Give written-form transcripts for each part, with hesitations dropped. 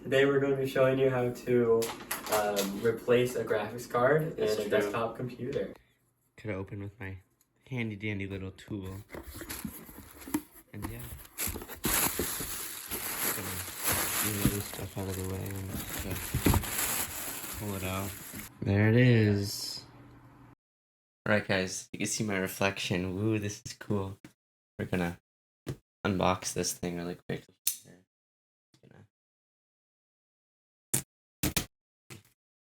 Today we're going to be showing you how to replace a graphics card in a desktop computer. Could open with my handy dandy little tool. And yeah. Gonna move stuff out of the way and just pull it out. There it is. Alright guys, you can see my reflection. Woo, this is cool. We're gonna unbox this thing really quick.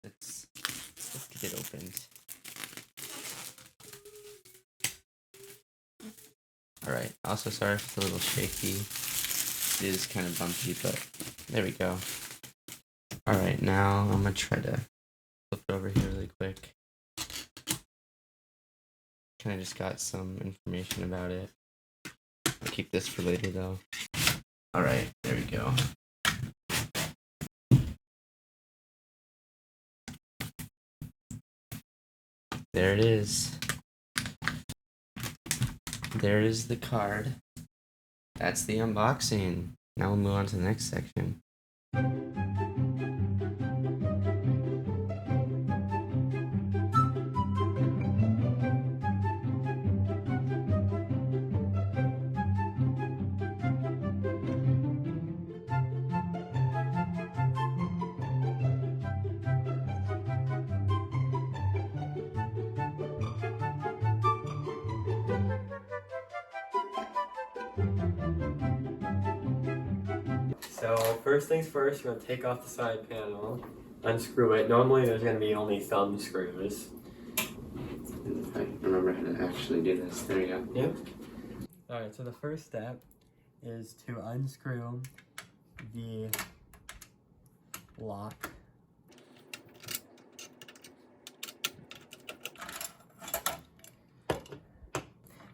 Let's get it opened. Alright, also sorry if it's a little shaky. It is kind of bumpy, but there we go. Alright, now I'm gonna try to flip it over here really quick. Kinda just got some information about it. I'll keep this for later though. Alright, there we go. There it is. There is the card. That's the unboxing. Now we'll move on to the next section. So first things first, you're going to take off the side panel, unscrew it. Normally there's going to be only thumb screws. I remember how to actually do this. There we go. Yep. Alright, so the first step is to unscrew the lock.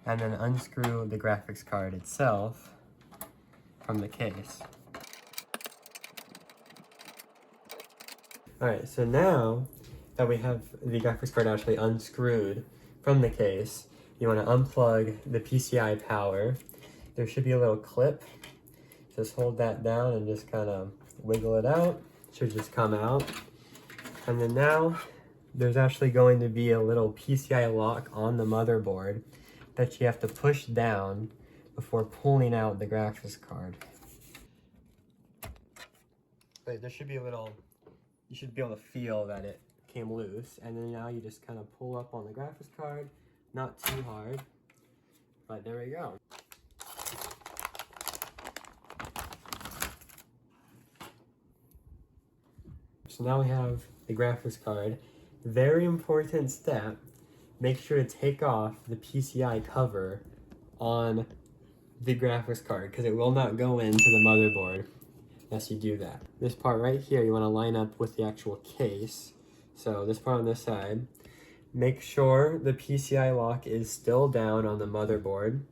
And then unscrew the graphics card itself from the case. Alright, so now that we have the graphics card actually unscrewed from the case, you want to unplug the PCI power. There should be a little clip. Just hold that down and just kind of wiggle it out. It should just come out. And then now there's actually going to be a little PCI lock on the motherboard that you have to push down before pulling out the graphics card. But there should be a little, you should be able to feel that it came loose. And then now you just kind of pull up on the graphics card, not too hard, but there we go. So now we have the graphics card. Very important step, make sure to take off the PCI cover on the graphics card because it will not go into the motherboard unless you do that. This part right here, you want to line up with the actual case. So this part on this side, make sure the PCI lock is still down on the motherboard.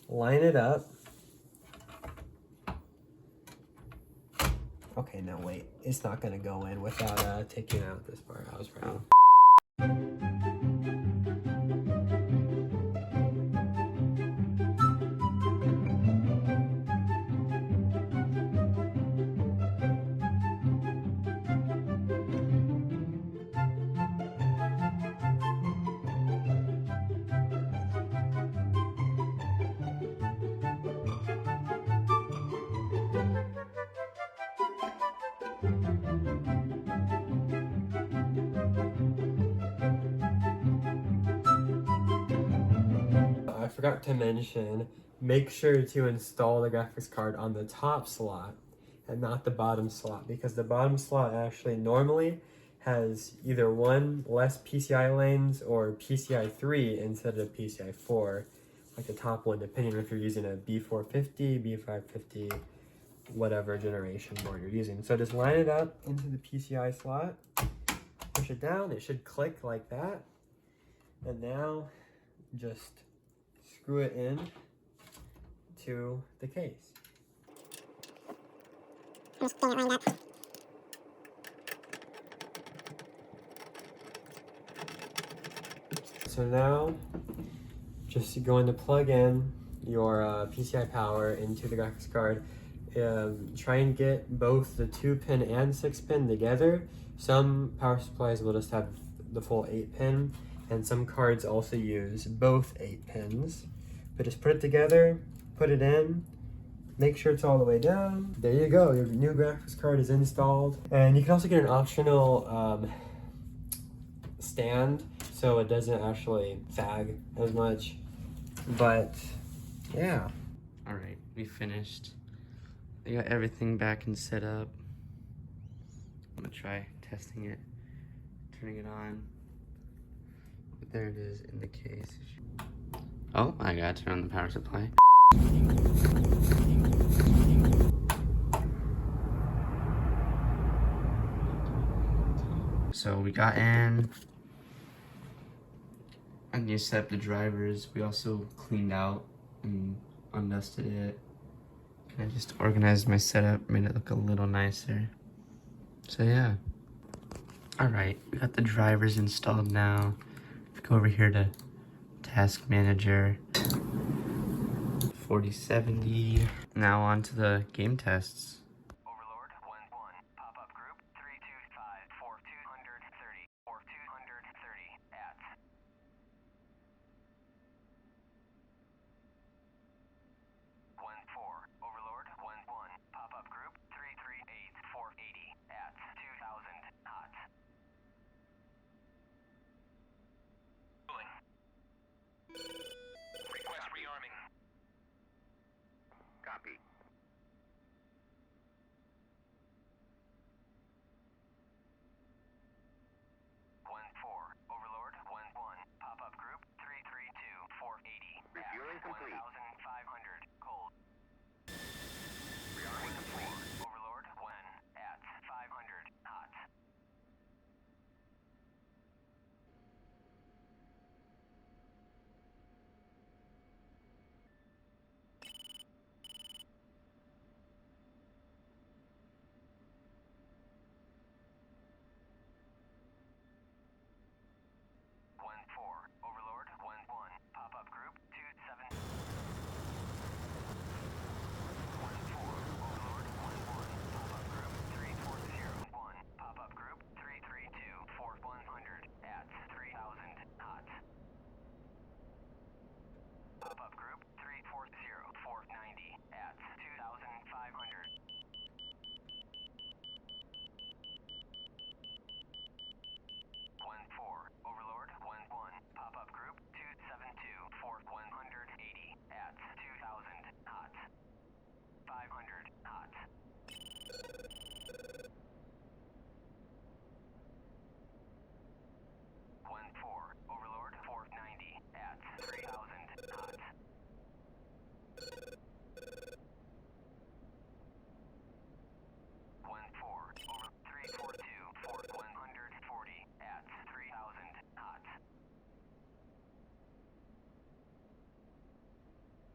Line it up. Okay, no wait, it's not gonna go in without taking out this part. I was wrong. I forgot to mention, make sure to install the graphics card on the top slot and not the bottom slot, because the bottom slot actually normally has either one less PCI lanes or PCI 3 instead of PCI 4, like the top one, depending on if you're using a B450, B550, whatever generation board you're using. So just line it up into the PCI slot, push it down, it should click like that, and now just screw it in to the case. Just getting it lined up. So now, just going to plug in your PCI power into the graphics card. try and get both the 2-pin and 6-pin together. Some power supplies will just have the full 8-pin, and some cards also use both 8 pins. But just put it together, put it in, make sure it's all the way down. There you go, your new graphics card is installed. And you can also get an optional stand so it doesn't actually sag as much. But yeah. Alright, we finished. We got everything back and set up. I'm gonna try testing it, turning it on. But there it is in the case. Oh, I gotta turn on the power supply. So we got in, and you set up the drivers. We also cleaned out and undusted it. I just organized my setup, made it look a little nicer. So yeah. Alright, we got the drivers installed now. Go over here to Task Manager 4070. Now on to the game tests. Overlord 1-1, pop-up group 325 4230 4230 at 1-4, Overlord 1-1, pop-up group 338 480 at 2000 hot. Request rearming. Copy. 1-4, Overlord 1-1, pop-up group 332 480 Refueling complete. 1500 cold. Rearming complete. Overlord 1 at 500 hot. Overlord 1-1, pop-up group 27. 1-4, Overlord 1-1, pop-up group 3401, pop-up group 332 4100 at 3000 hot. Pop-up group 340 490 at 2500. 1-4, Overlord 1-1, pop-up group 272 4180 at 2000 hot. 500 hot. 1-4, Overlord 490 at 3000 hot. 1-4, over 342 4140 at 3000 hot.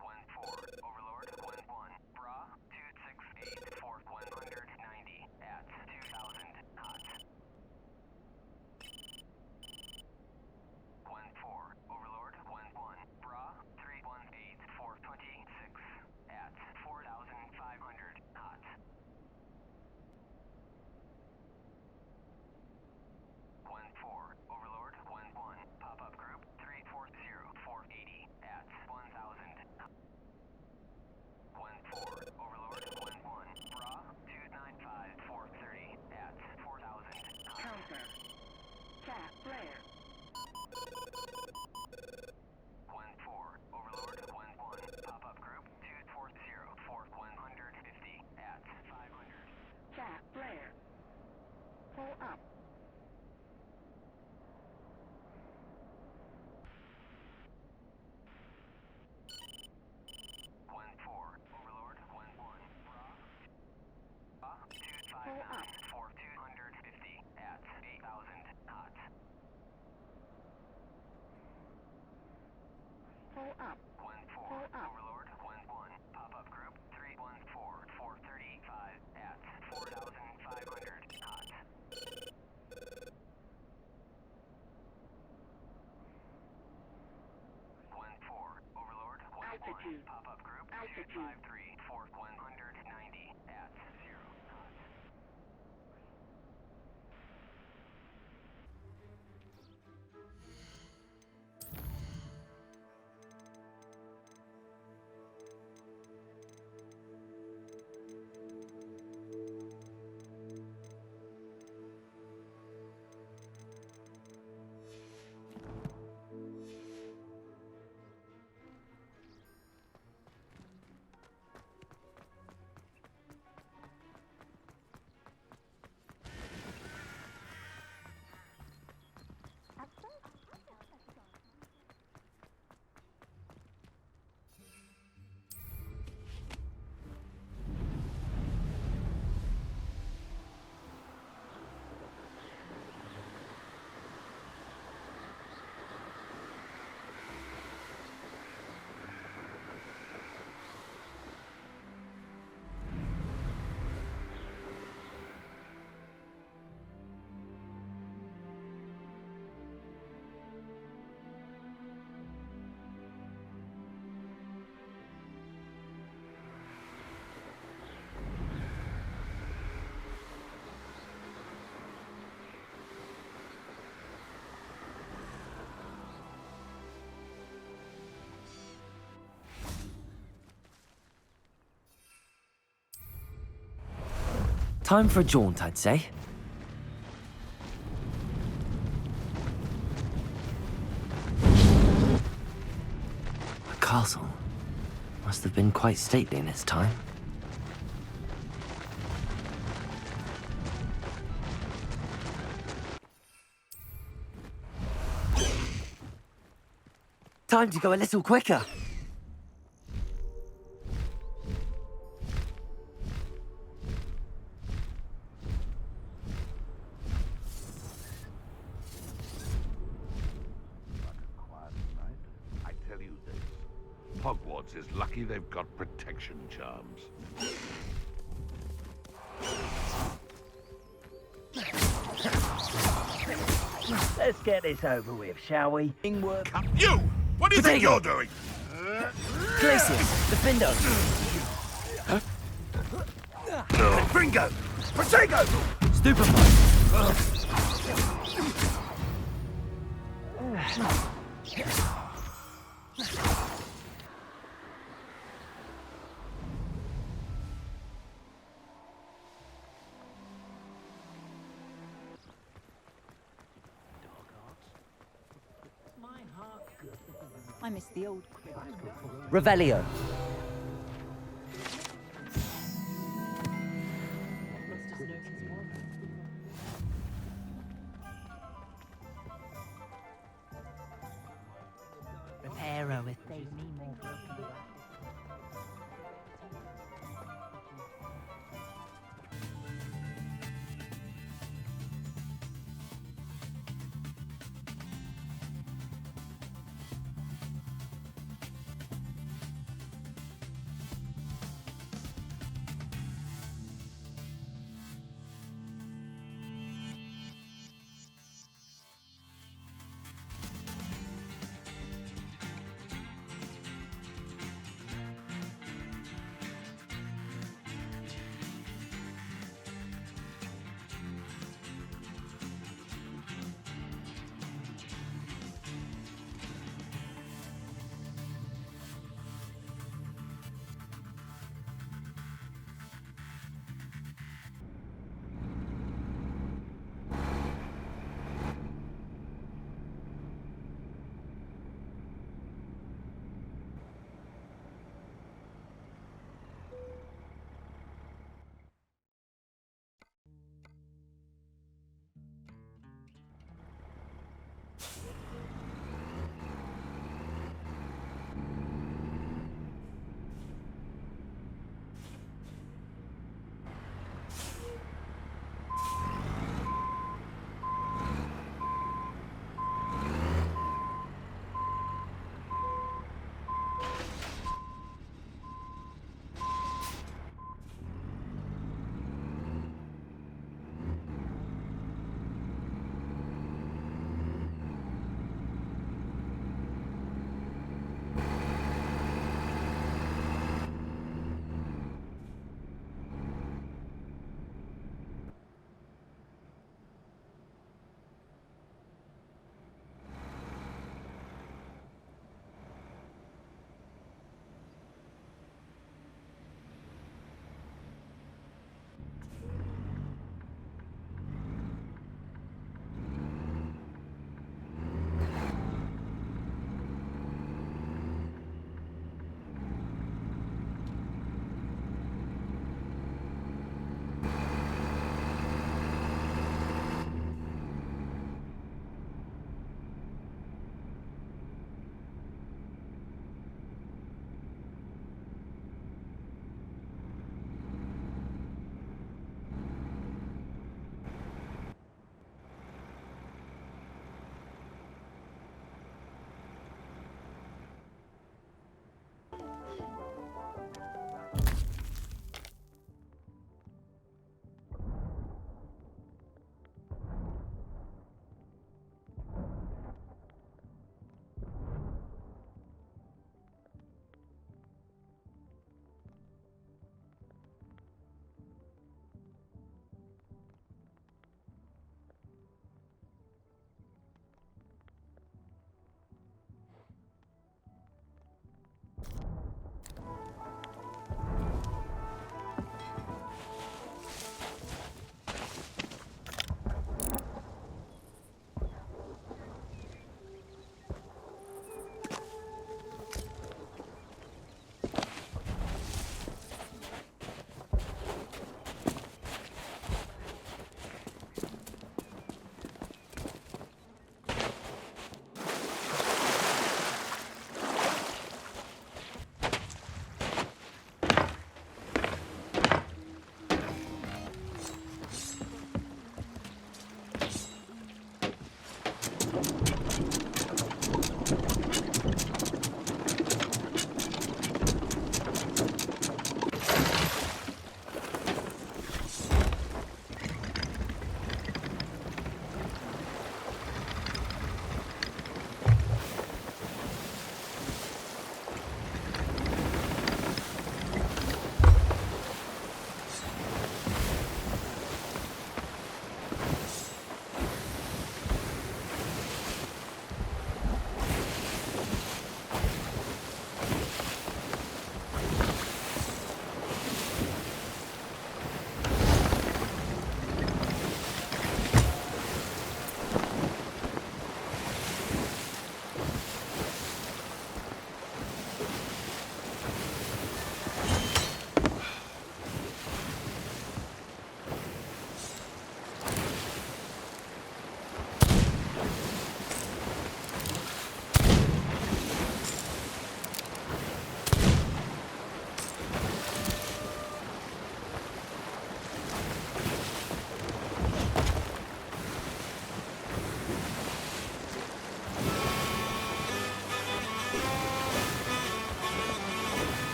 1-4, Overlord 1-1, Bra 268 4190 at 2000 hot. 1-4, Overlord 1-1, Bra 318 426 at 4500 hot. 1-4, Overlord 1-1, pop-up group 340 480 at 1000. 1-4, Overlord 1-1, Bra 295 430 at 4000. Counter. Cat flare. 1-4, Overlord 1-1, pop-up group 240 4150 at 500. Cat flare. Pull up. 1-4, Overlord 1-1, Bra 259 4250 at 8000 hot. Pull up. 1-4, Overlord 1-1, pop-up group 314 435 at 4500 hot. 1-4, Overlord 1-1, Altitude. pop-up group Altitude. 253 4190 Time for a jaunt, I'd say. A castle. Must have been quite stately in its time. Time to go a little quicker. Quiet night. I tell you this. Hogwarts is lucky they've got protection charms. Let's get this over with, shall we? You! What do you think you're doing? Glacius, defender. Bingo! Protego! Stupefy. I miss the old Revelio. Reparo if they need more broken glass.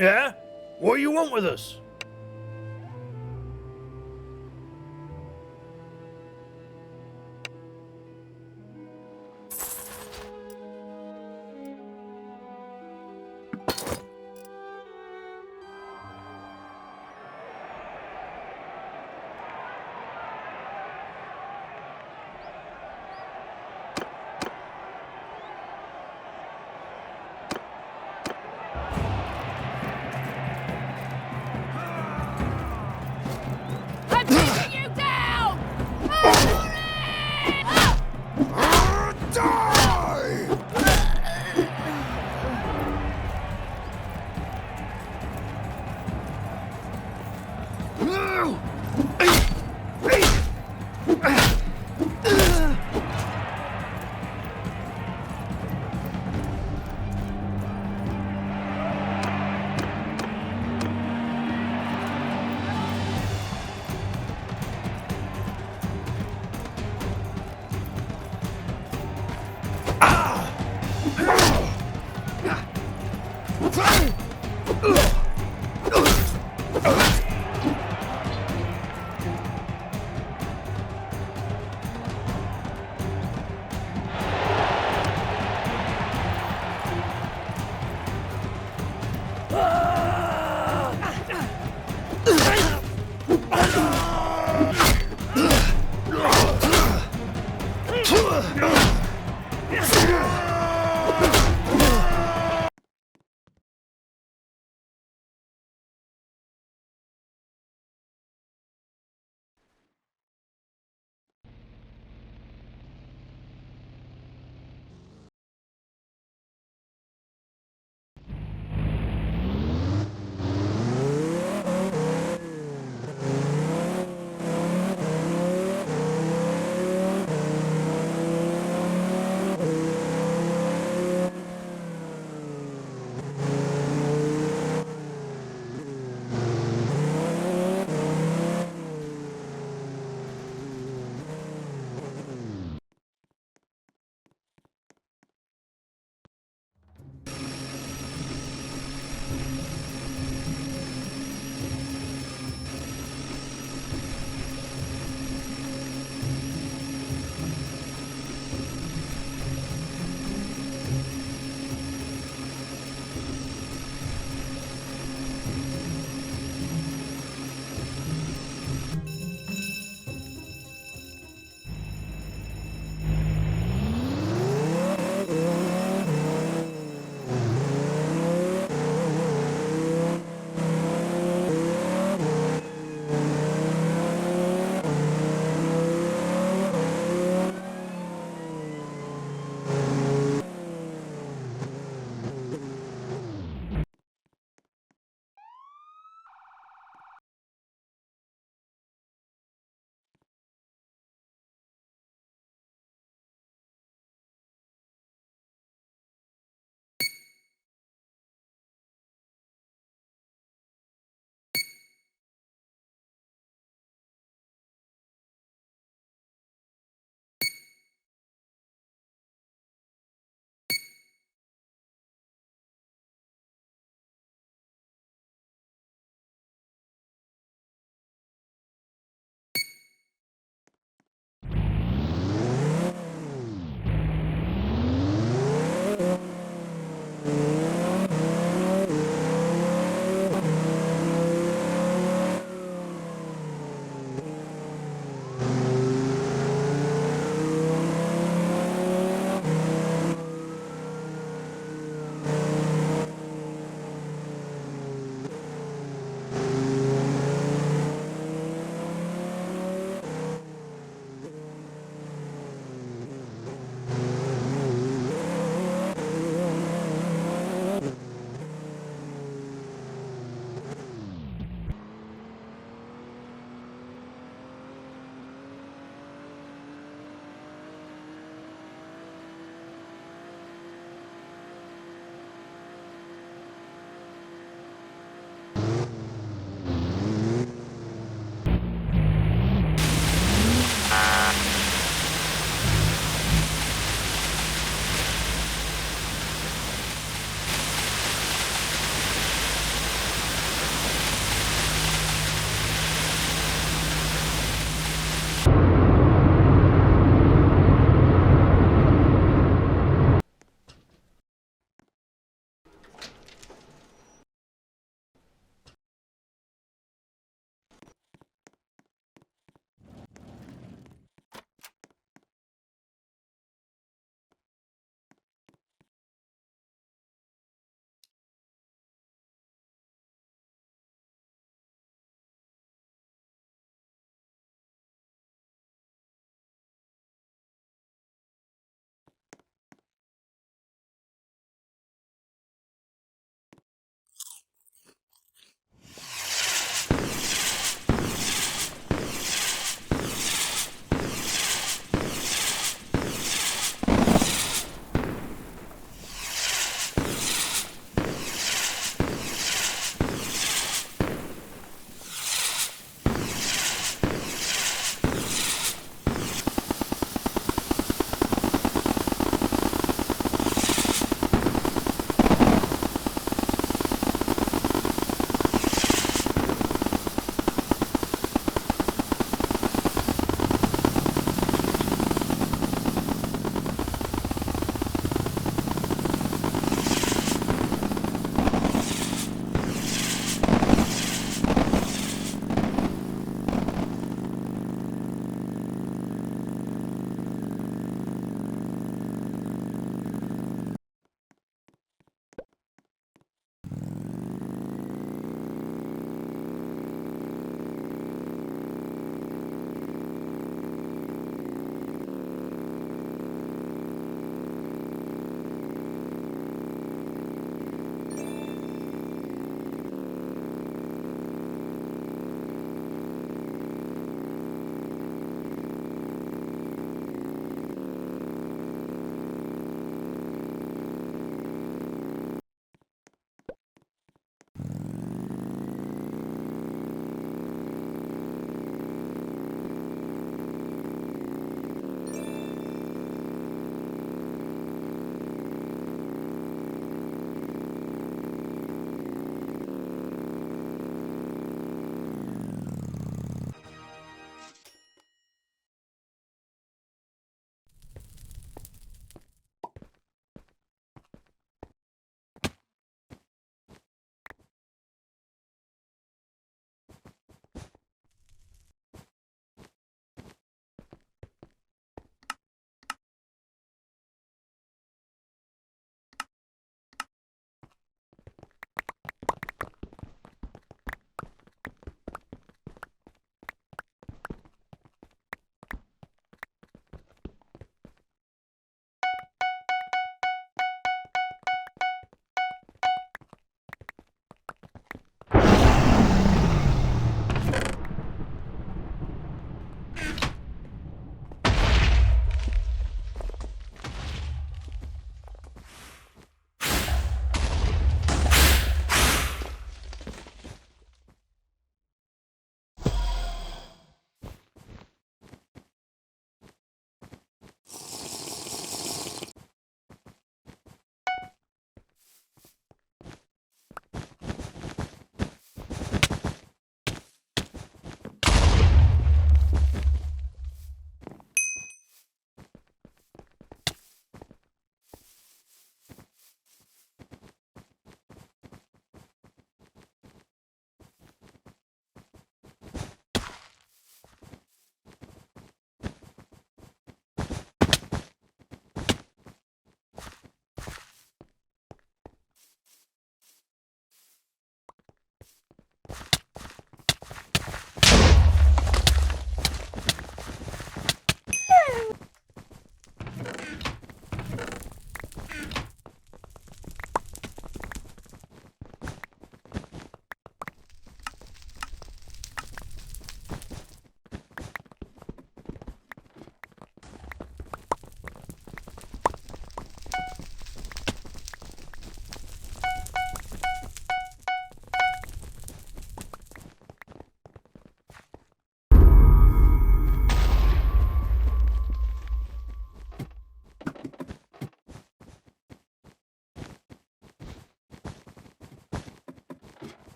Yeah? What do you want with us?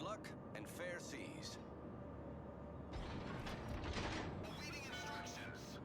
luck and fair seas. Awaiting instructions.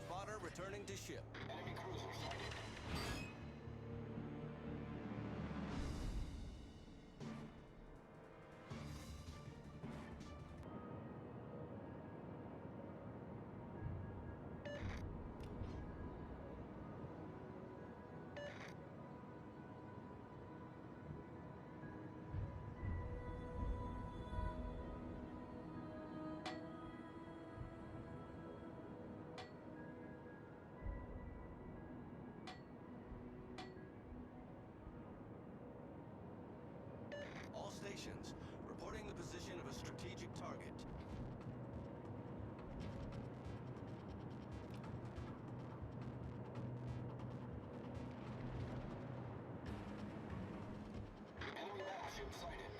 Spotter returning to ship. Enemy cruiser sighted. All stations, reporting the position of a strategic target. Enemy battleship sighted.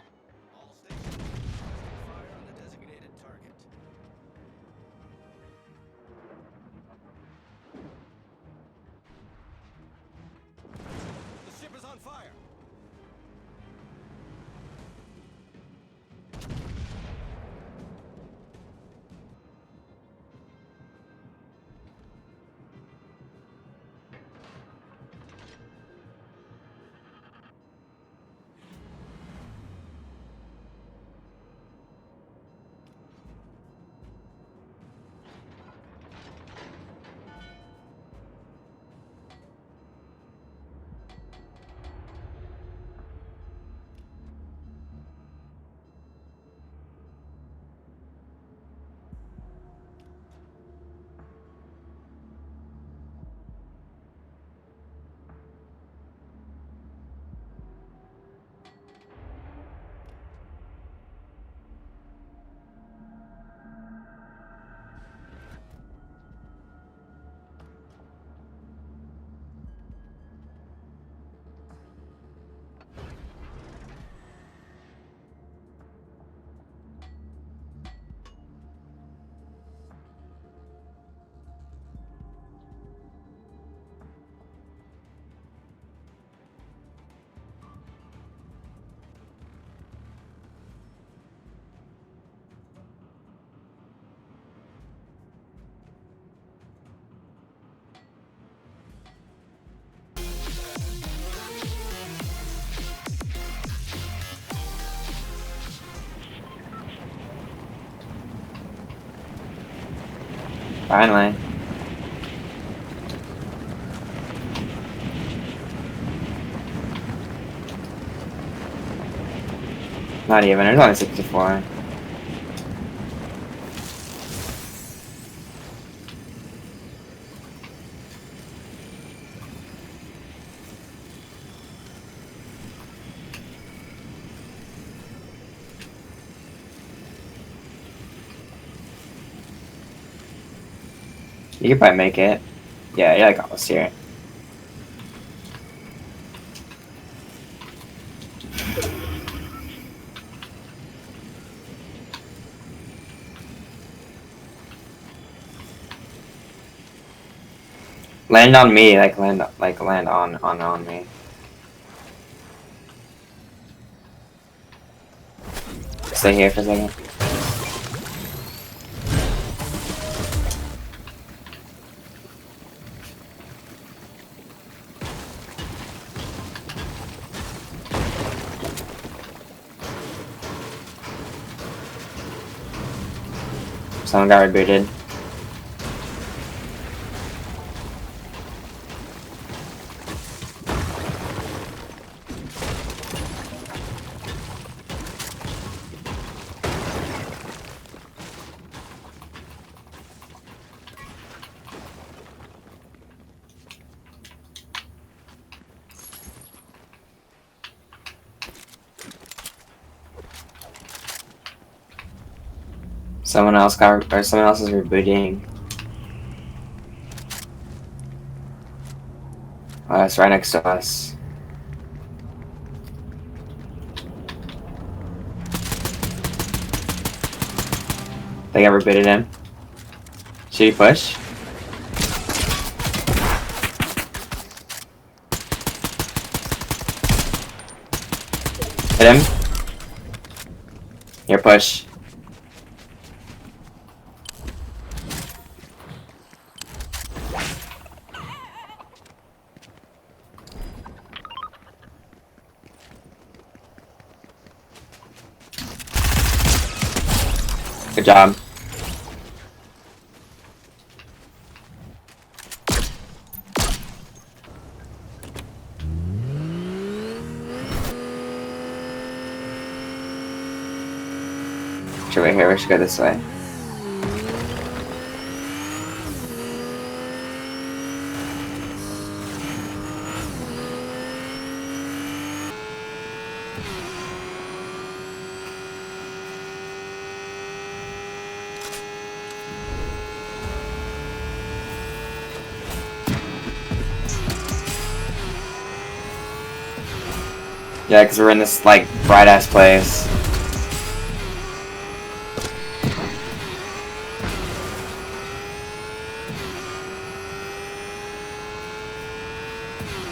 All stations, requesting fire on the designated target. The ship is on fire! Finally. Not even, there's only 64. You could probably make it. Yeah, you're like almost here. Land on me, land on me. stay here for a second. Someone got rebooted. Someone else is rebooting. Oh, it's right next to us. They got rebooted him. Should we push? Hit him. Here, push. Good job. Should we here? We should go this way. Yeah, because we're in this, like, bright-ass place.